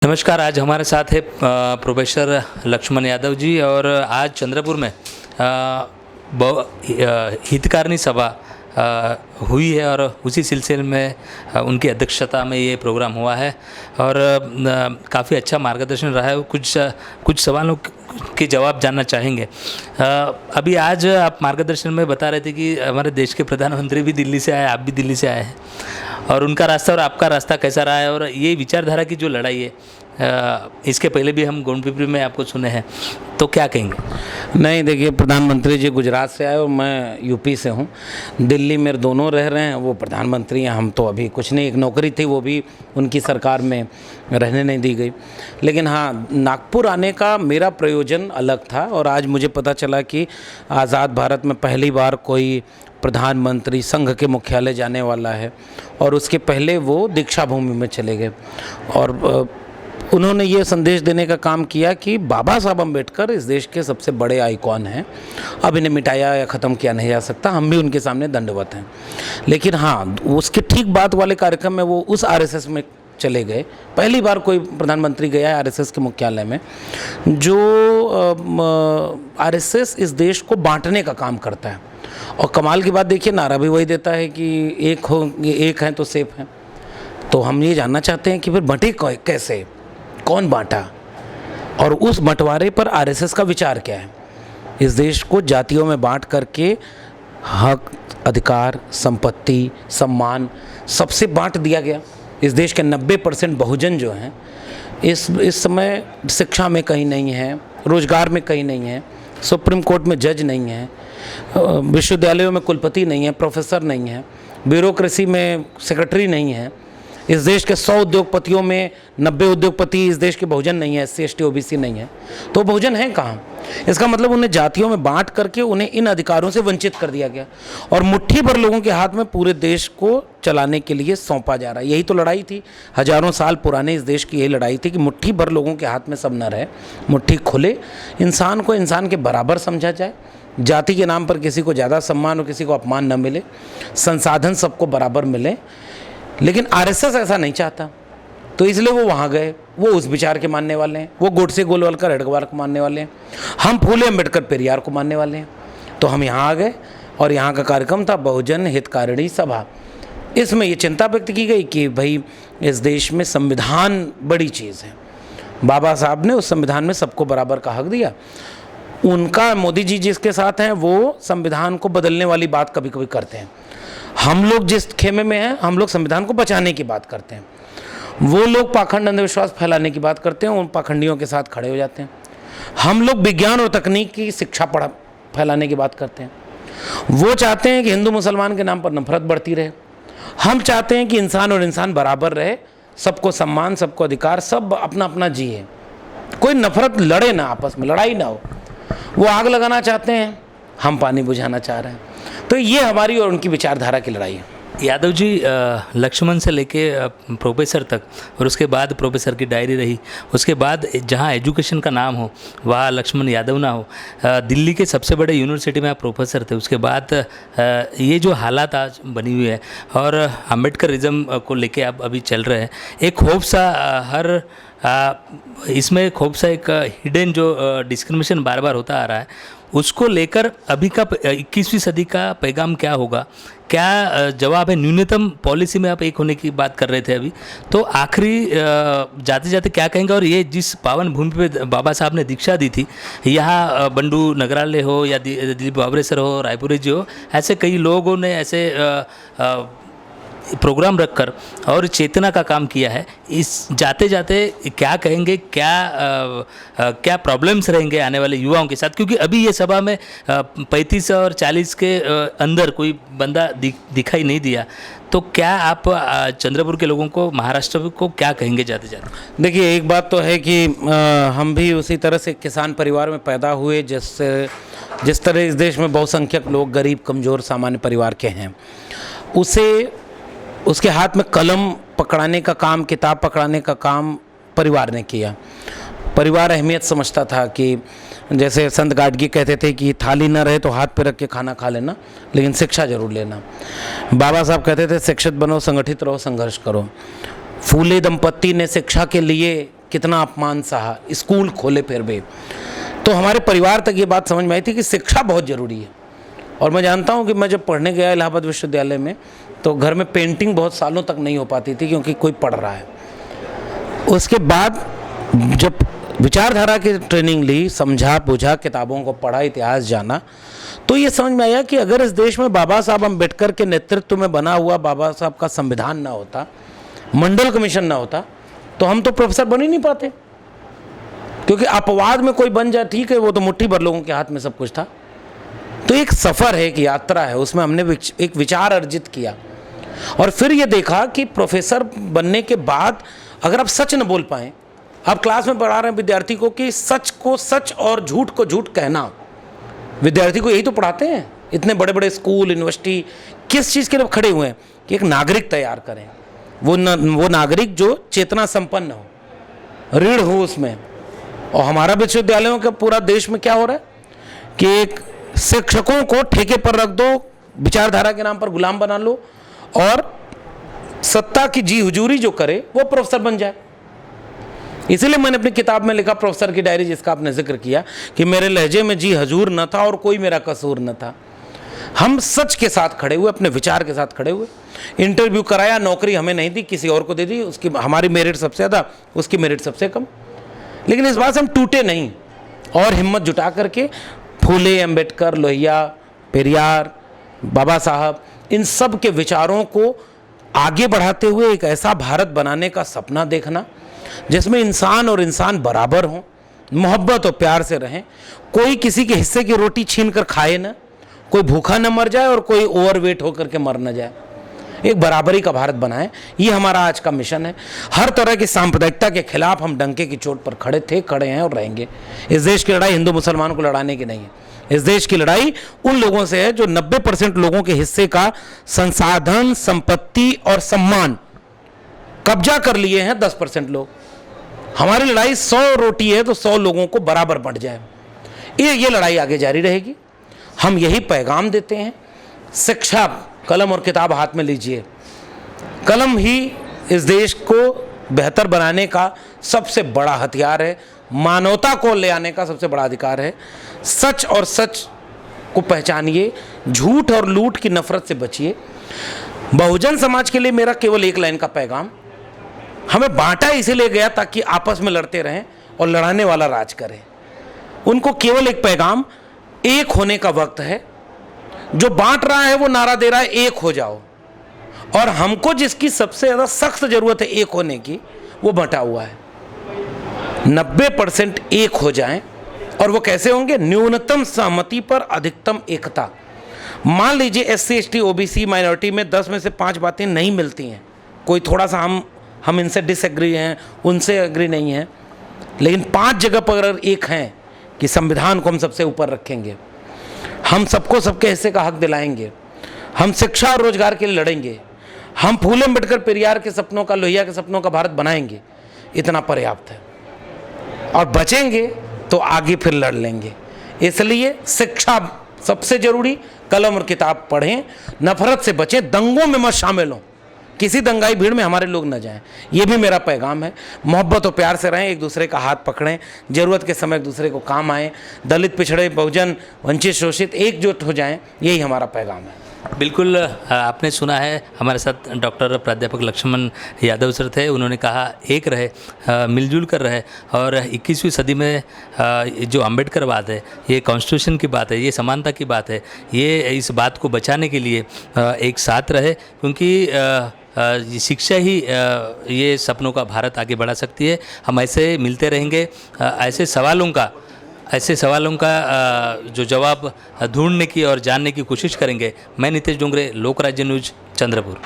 नमस्कार। आज हमारे साथ है प्रोफेसर लक्ष्मण यादव जी और आज चंद्रपुर में हितकारिणी सभा हुई है और उसी सिलसिले में उनकी अध्यक्षता में ये प्रोग्राम हुआ है और काफ़ी अच्छा मार्गदर्शन रहा है। कुछ सवालों के जवाब जानना चाहेंगे। अभी आज आप मार्गदर्शन में बता रहे थे कि हमारे देश के प्रधानमंत्री भी दिल्ली से आए, आप भी दिल्ली से आए हैं और उनका रास्ता और आपका रास्ता कैसा रहा है और ये विचारधारा की जो लड़ाई है, इसके पहले भी हम गोंडपिपरी में आपको सुने हैं, तो क्या कहेंगे? नहीं, देखिए, प्रधानमंत्री जी गुजरात से आए और मैं यूपी से हूँ। दिल्ली में दोनों रह रहे हैं, वो प्रधानमंत्री हैं, हम तो अभी कुछ नहीं। एक नौकरी थी, वो भी उनकी सरकार में रहने नहीं दी गई। लेकिन हाँ, नागपुर आने का मेरा प्रयोजन अलग था और आज मुझे पता चला कि आज़ाद भारत में पहली बार कोई प्रधानमंत्री संघ के मुख्यालय जाने वाला है और उसके पहले वो दीक्षा भूमि में चले गए और उन्होंने ये संदेश देने का काम किया कि बाबा साहब अम्बेडकर इस देश के सबसे बड़े आइकॉन हैं। अब इन्हें मिटाया या ख़त्म किया नहीं जा सकता, हम भी उनके सामने दंडवत हैं। लेकिन हाँ, उसके ठीक बाद वाले कार्यक्रम में वो उस आरएसएस में चले गए। पहली बार कोई प्रधानमंत्री गया है आरएसएस के मुख्यालय में, जो आरएसएस इस देश को बांटने का काम करता है। और कमाल की बात देखिए, नारा भी वही देता है कि एक हैं तो सेफ हैं। तो हम ये जानना चाहते हैं कि फिर बंटे कैसे, कौन बांटा और उस बंटवारे पर आरएसएस का विचार क्या है। इस देश को जातियों में बांट करके हक, अधिकार, संपत्ति, सम्मान सबसे बांट दिया गया। इस देश के 90% बहुजन जो हैं इस समय शिक्षा में कहीं नहीं है, रोजगार में कहीं नहीं है, सुप्रीम कोर्ट में जज नहीं है, विश्वविद्यालयों में कुलपति नहीं है, प्रोफेसर नहीं है, ब्यूरोक्रेसी में सेक्रेटरी नहीं है। इस देश के 100 उद्योगपतियों में 90 उद्योगपति इस देश के बहुजन नहीं है, SC ST OBC नहीं है। तो बहुजन हैं कहाँ? इसका मतलब उन्हें जातियों में बांट करके उन्हें इन अधिकारों से वंचित कर दिया गया और मुट्ठी भर लोगों के हाथ में पूरे देश को चलाने के लिए सौंपा जा रहा है। यही तो लड़ाई थी, हजारों साल पुराने इस देश की यही लड़ाई थी कि मुट्ठी भर लोगों के हाथ में सब न रहे, मुट्ठी खुले, इंसान को इंसान के बराबर समझा जाए, जाति के नाम पर किसी को ज़्यादा सम्मान और किसी को अपमान न मिले, संसाधन सबको बराबर मिले। लेकिन आरएसएस ऐसा नहीं चाहता, तो इसलिए वो वहाँ गए। वो उस विचार के मानने वाले हैं, वो गोडसे गोलवलकर हेडगेवार को मानने वाले हैं, हम फूले अम्बेडकर पेरियार को मानने वाले हैं। तो हम यहाँ आ गए और यहाँ का कार्यक्रम था बहुजन हितकारिणी सभा। इसमें ये चिंता व्यक्त की गई कि भाई इस देश में संविधान बड़ी चीज़ है। बाबा साहब ने उस संविधान में सबको बराबर का हक दिया। उनका मोदी जी जिसके साथ हैं वो संविधान को बदलने वाली बात कभी कभी करते हैं। हम लोग जिस खेमे में हैं, हम लोग संविधान को बचाने की बात करते हैं। वो लोग पाखंड अंधविश्वास फैलाने की बात करते हैं, उन पाखंडियों के साथ खड़े हो जाते हैं। हम लोग विज्ञान और तकनीक की शिक्षा फैलाने की बात करते हैं। वो चाहते हैं कि हिंदू मुसलमान के नाम पर नफरत बढ़ती रहे। हम चाहते हैं कि इंसान और इंसान बराबर रहे, सबको सम्मान, सबको अधिकार, सब अपना अपना जिए, कोई नफरत लड़े ना, आपस में लड़ाई ना हो। वो आग लगाना चाहते हैं, हम पानी बुझाना चाह रहे हैं। तो ये हमारी और उनकी विचारधारा की लड़ाई है। यादव जी, लक्ष्मण से लेके प्रोफेसर तक और उसके बाद प्रोफेसर की डायरी रही, उसके बाद जहाँ एजुकेशन का नाम हो वहाँ लक्ष्मण यादव ना हो। दिल्ली के सबसे बड़े यूनिवर्सिटी में आप प्रोफेसर थे, उसके बाद ये जो हालात आज बनी हुई है और अम्बेडकरिज्म को लेके आप अभी चल रहे हैं, एक खौफ सा इसमें खौफ सा एक हिडन जो डिस्क्रिमिनेशन बार बार होता आ रहा है, उसको लेकर अभी का 21वीं सदी का पैगाम क्या होगा, क्या जवाब है? न्यूनतम पॉलिसी में आप एक होने की बात कर रहे थे अभी, तो आखिरी जाते जाते क्या कहेंगे? और ये जिस पावन भूमि पे बाबा साहब ने दीक्षा दी थी, यहाँ बंडू नगराले हो या दिलीप बाबरे सर हो, रायपुरी जी हो, ऐसे कई लोगों ने ऐसे प्रोग्राम रखकर और चेतना का काम किया है। इस जाते जाते क्या कहेंगे, क्या प्रॉब्लम्स रहेंगे आने वाले युवाओं के साथ? क्योंकि अभी ये सभा में 35 और 40 के अंदर कोई बंदा दिखाई नहीं दिया। तो क्या आप चंद्रपुर के लोगों को, महाराष्ट्र को क्या कहेंगे जाते जाते? देखिए, एक बात तो है कि हम भी उसी तरह से किसान परिवार में पैदा हुए जिस तरह इस देश में बहुसंख्यक लोग गरीब, कमज़ोर, सामान्य परिवार के हैं। उसके हाथ में कलम पकड़ाने का काम, किताब पकड़ाने का काम परिवार ने किया। परिवार अहमियत समझता था कि जैसे संत गाडगी कहते थे कि थाली ना रहे तो हाथ पे रख के खाना खा लेना, लेकिन शिक्षा जरूर लेना। बाबा साहब कहते थे शिक्षित बनो, संगठित रहो, संघर्ष करो। फूले दंपत्ति ने शिक्षा के लिए कितना अपमान सहा, स्कूल खोले फिर भी। तो हमारे परिवार तक ये बात समझ में आई थी कि शिक्षा बहुत ज़रूरी है। और मैं जानता हूँ कि मैं जब पढ़ने गया इलाहाबाद विश्वविद्यालय में तो घर में पेंटिंग बहुत सालों तक नहीं हो पाती थी क्योंकि कोई पढ़ रहा है। उसके बाद जब विचारधारा की ट्रेनिंग ली, समझा बुझा, किताबों को पढ़ा, इतिहास जाना, तो ये समझ में आया कि अगर इस देश में बाबा साहब अम्बेडकर के नेतृत्व में बना हुआ बाबा साहब का संविधान ना होता, मंडल कमीशन ना होता, तो हम तो प्रोफेसर बन ही नहीं पाते। क्योंकि अपवाद में कोई बन जाए ठीक है, वो तो मुट्ठी भर लोगों के हाथ में सब कुछ था। तो एक सफ़र है, एक यात्रा है, उसमें हमने एक विचार अर्जित किया और फिर ये देखा कि प्रोफेसर बनने के बाद अगर आप सच न बोल पाएँ, आप क्लास में पढ़ा रहे हैं विद्यार्थी को कि सच को सच और झूठ को झूठ कहना, विद्यार्थी को यही तो पढ़ाते हैं। इतने बड़े बड़े स्कूल, यूनिवर्सिटी किस चीज़ के लिए खड़े हुए हैं कि एक नागरिक तैयार करें, वो नागरिक जो चेतना संपन्न हो, ऋण हो उसमें। और हमारा विश्वविद्यालयों का पूरा देश में क्या हो रहा है कि एक शिक्षकों को ठेके पर रख दो, विचारधारा के नाम पर गुलाम बना लो और सत्ता की जी हुजूरी जो करे वो प्रोफेसर बन जाए। इसीलिए मैंने अपनी किताब में लिखा प्रोफेसर की डायरी, जिसका आपने जिक्र किया कि मेरे लहजे में जी हजूर न था और कोई मेरा कसूर न था। हम सच के साथ खड़े हुए, अपने विचार के साथ खड़े हुए। इंटरव्यू कराया, नौकरी हमें नहीं दी, किसी और को दे दी, उसकी हमारी मेरिट सबसे ज़्यादा, उसकी मेरिट सबसे कम। लेकिन इस बात से हम टूटे नहीं और हिम्मत जुटा करके फूले, अम्बेडकर, लोहिया, पेरियार, बाबा साहब, इन सब के विचारों को आगे बढ़ाते हुए एक ऐसा भारत बनाने का सपना देखना जिसमें इंसान और इंसान बराबर हों, मोहब्बत और प्यार से रहें, कोई किसी के हिस्से की रोटी छीन कर खाए ना, कोई भूखा न मर जाए और कोई ओवरवेट होकर के मर न जाए, एक बराबरी का भारत बनाएं। ये हमारा आज का मिशन है। हर तरह की सांप्रदायिकता के खिलाफ हम डंके की चोट पर खड़े थे, खड़े हैं और रहेंगे। इस देश की लड़ाई हिंदू मुसलमान को लड़ाने की नहीं है, इस देश की लड़ाई उन लोगों से है जो 90% लोगों के हिस्से का संसाधन, संपत्ति और सम्मान कब्जा कर लिए हैं 10% लोग। हमारी लड़ाई 100 रोटी है तो 100 लोगों को बराबर बढ़ जाए। ये लड़ाई आगे जारी रहेगी। हम यही पैगाम देते हैं। शिक्षा, कलम और किताब हाथ में लीजिए। कलम ही इस देश को बेहतर बनाने का सबसे बड़ा हथियार है, मानवता को ले आने का सबसे बड़ा अधिकार है। सच और सच को पहचानिए, झूठ और लूट की नफरत से बचिए। बहुजन समाज के लिए मेरा केवल एक लाइन का पैगाम, हमें बांटा इसीलिए गया ताकि आपस में लड़ते रहें और लड़ाने वाला राज करे। उनको केवल एक पैगाम, एक होने का वक्त है। जो बांट रहा है वो नारा दे रहा है एक हो जाओ, और हमको जिसकी सबसे ज़्यादा सख्त जरूरत है एक होने की, वो बंटा हुआ है। 90% एक हो जाएं। और वो कैसे होंगे? न्यूनतम सहमति पर अधिकतम एकता। मान लीजिए SC ST OBC माइनॉरिटी में 10 में से 5 बातें नहीं मिलती हैं, कोई थोड़ा सा हम इनसे डिसएग्री हैं, उनसे एग्री नहीं हैं, लेकिन 5 जगह पर अगर एक हैं कि संविधान को हम सबसे ऊपर रखेंगे, हम सबको सबके हिस्से का हक दिलाएंगे, हम शिक्षा और रोजगार के लिए लड़ेंगे, हम फूले अम्बेडकर पेरियार के सपनों का, लोहिया के सपनों का भारत बनाएंगे, इतना पर्याप्त है। और बचेंगे तो आगे फिर लड़ लेंगे। इसलिए शिक्षा सबसे जरूरी, कलम और किताब पढ़ें, नफरत से बचें, दंगों में मत शामिल हों, किसी दंगाई भीड़ में हमारे लोग न जाएं। ये भी मेरा पैगाम है। मोहब्बत और प्यार से रहें, एक दूसरे का हाथ पकड़ें, ज़रूरत के समय एक दूसरे को काम आएँ, दलित, पिछड़े, बहुजन, वंचित, शोषित एकजुट हो जाएं, यही हमारा पैगाम है। बिल्कुल, आपने सुना है। हमारे साथ डॉक्टर प्राध्यापक लक्ष्मण यादव सर थे। उन्होंने कहा एक रहे, मिलजुल कर रहे, और 21वीं सदी में जो अम्बेडकरवाद है, ये कॉन्स्टिट्यूशन की बात है, ये समानता की बात है, ये इस बात को बचाने के लिए एक साथ रहे, क्योंकि शिक्षा ही ये सपनों का भारत आगे बढ़ा सकती है। हम ऐसे मिलते रहेंगे, ऐसे सवालों का जो जवाब ढूंढने की और जानने की कोशिश करेंगे। मैं नितेश डोंगरे, लोक राज्य न्यूज, चंद्रपुर।